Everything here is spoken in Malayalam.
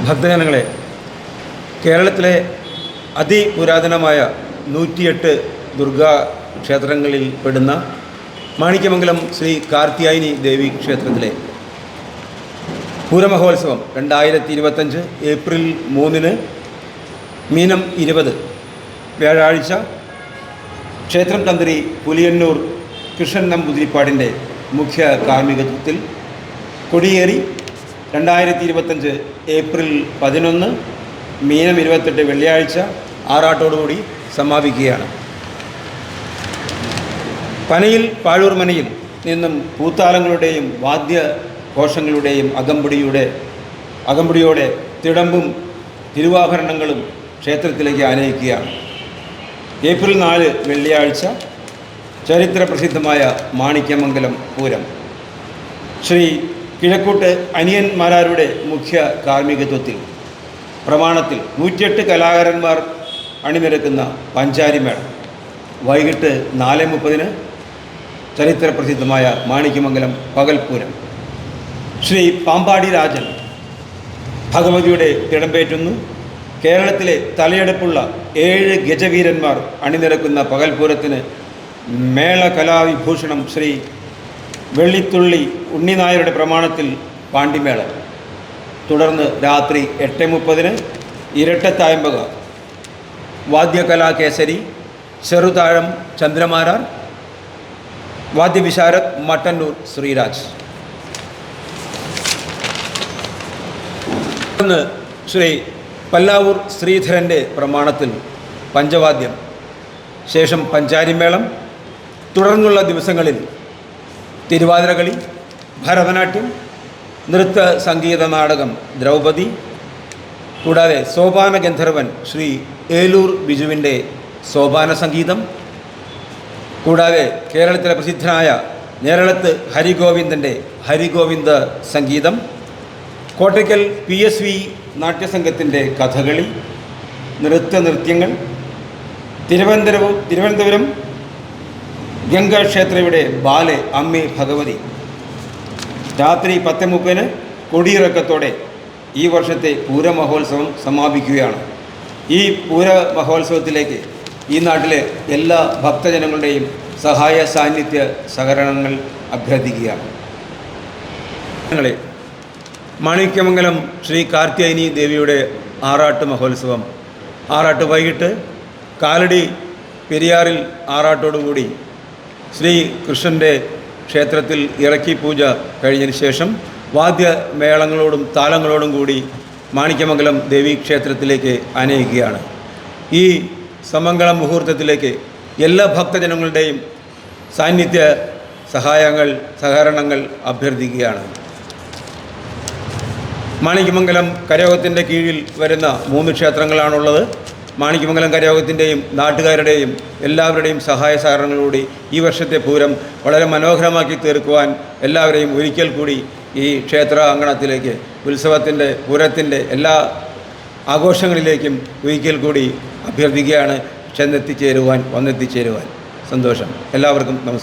ഭക്തജനങ്ങളെ, കേരളത്തിലെ അതിപുരാതനമായ 108 ദുർഗാ ക്ഷേത്രങ്ങളിൽ പെടുന്ന മാണിക്യമംഗലം ശ്രീ കാർത്യായനി ദേവി ക്ഷേത്രത്തിലെ പൂരമഹോത്സവം 2025 ഏപ്രിൽ 3 മീനം 20 വ്യാഴാഴ്ച ക്ഷേത്രം തന്ത്രി പുലിയന്നൂർ കൃഷ്ണൻ നമ്പൂതിരിപ്പാടിൻ്റെ മുഖ്യ കാർമ്മികത്വത്തിൽ കൊടിയേറി 2025 ഏപ്രിൽ 11 മീനം 28 വെള്ളിയാഴ്ച ആറാട്ടോടുകൂടി സമാപിക്കുകയാണ്. പനയിൽ പാഴൂർ മനയിൽ നിന്നും പൂത്താലങ്ങളുടെയും വാദ്യഘോഷങ്ങളുടെയും അകമ്പടിയോടെ തിടമ്പും തിരുവാഭരണങ്ങളും ക്ഷേത്രത്തിലേക്ക് ആനയിക്കുകയാണ്. ഏപ്രിൽ 4 വെള്ളിയാഴ്ച ചരിത്രപ്രസിദ്ധമായ മാണിക്യമംഗലം പൂരം ശ്രീ കിഴക്കൂട്ട് അനിയന്മാരാരുടെ മുഖ്യ കാർമ്മികത്വത്തിൽ പ്രമാണത്തിൽ 108 കലാകാരന്മാർ അണിനിരക്കുന്ന പഞ്ചാരിമേളം വൈകിട്ട് 4:30 ചരിത്രപ്രസിദ്ധമായ മാണിക്യമംഗലം പകൽപൂരം ശ്രീ പാമ്പാടി രാജൻ ഭഗവതിയുടെ തിടമ്പേറ്റുന്നു. കേരളത്തിലെ തലയെടുപ്പുള്ള 7 ഗജവീരന്മാർ അണിനിരക്കുന്ന പകൽപൂരത്തിന് മേളകലാവിഭൂഷണം ശ്രീ വെള്ളിത്തുള്ളി ഉണ്ണിനായരുടെ പ്രമാണത്തിൽ പാണ്ടിമേളം. തുടർന്ന് രാത്രി 8:30 ഇരട്ടത്തായമ്പക വാദ്യകലാകേസരി ചെറുതാഴം ചന്ദ്രമാരാർ, വാദ്യവിശാരദ് മട്ടന്നൂർ ശ്രീരാജ്. തുടർന്ന് ശ്രീ പല്ലാവൂർ ശ്രീധരൻ്റെ പ്രമാണത്തിൽ പഞ്ചവാദ്യം, ശേഷം പഞ്ചാരിമേളം. തുടർന്നുള്ള ദിവസങ്ങളിൽ തിരുവാതിരകളി, ഭരതനാട്യം, നൃത്ത സംഗീത നാടകം ദ്രൗപദി, കൂടാതെ സോപാന ഗന്ധർവൻ ശ്രീ ഏലൂർ ബിജുവിൻ്റെ സോപാന സംഗീതം, കൂടാതെ കേരളത്തിലെ പ്രസിദ്ധനായ നേരളത്ത് ഹരിഗോവിന്ദൻ്റെ ഹരിഗോവിന്ദ സംഗീതം, കോട്ടയ്ക്കൽ PSV നാട്യസംഘത്തിൻ്റെ കഥകളി, നൃത്യങ്ങൾ, തിരുവനന്തപുരം ഗംഗാക്ഷേത്രയുടെ ബാലെ അമ്മേ ഭഗവതി. രാത്രി 10:30 കൊടിയിറക്കത്തോടെ ഈ വർഷത്തെ പൂരമഹോത്സവം സമാപിക്കുകയാണ്. ഈ പൂരമഹോത്സവത്തിലേക്ക് ഈ നാട്ടിലെ എല്ലാ ഭക്തജനങ്ങളുടെയും സഹായ സാന്നിധ്യ സഹകരണങ്ങൾ അഭ്യർത്ഥിക്കുകയാണ്. മാണിക്യമംഗലം ശ്രീ കാർത്യായനി ദേവിയുടെ ആറാട്ട് മഹോത്സവം ആറാട്ട് വൈകിട്ട് കാലടി പെരിയാറിൽ ആറാട്ടോടുകൂടി ശ്രീ കൃഷ്ണൻ്റെ ക്ഷേത്രത്തിൽ ഇറക്കി പൂജ കഴിഞ്ഞതിന് ശേഷം വാദ്യമേളങ്ങളോടും താളങ്ങളോടും കൂടി മാണിക്യമംഗലം ദേവീ ക്ഷേത്രത്തിലേക്ക് ആനയിക്കുകയാണ്. ഈ സമംഗള മുഹൂർത്തത്തിലേക്ക് എല്ലാ ഭക്തജനങ്ങളുടെയും സാന്നിധ്യ സഹകരണങ്ങൾ അഭ്യർത്ഥിക്കുകയാണ്. മാണിക്യമംഗലം കരയോഗത്തിൻ്റെ കീഴിൽ വരുന്ന 3 ക്ഷേത്രങ്ങളാണുള്ളത്. മാണിക്യമംഗലം കരയോഗത്തിൻ്റെയും നാട്ടുകാരുടെയും എല്ലാവരുടെയും സഹായ സഹകരണങ്ങളോടുകൂടി ഈ വർഷത്തെ പൂരം വളരെ മനോഹരമാക്കി തീർക്കുവാൻ എല്ലാവരെയും ഒരിക്കൽ കൂടി ഈ ക്ഷേത്ര അങ്കണത്തിലേക്ക് ഉത്സവത്തിൻ്റെ പൂരത്തിൻ്റെ എല്ലാ ആഘോഷങ്ങളിലേക്കും ഒരിക്കൽ കൂടി അഭ്യർത്ഥിക്കുകയാണ്. വന്നെത്തിച്ചേരുവാൻ സന്തോഷം. എല്ലാവർക്കും നമസ്കാരം.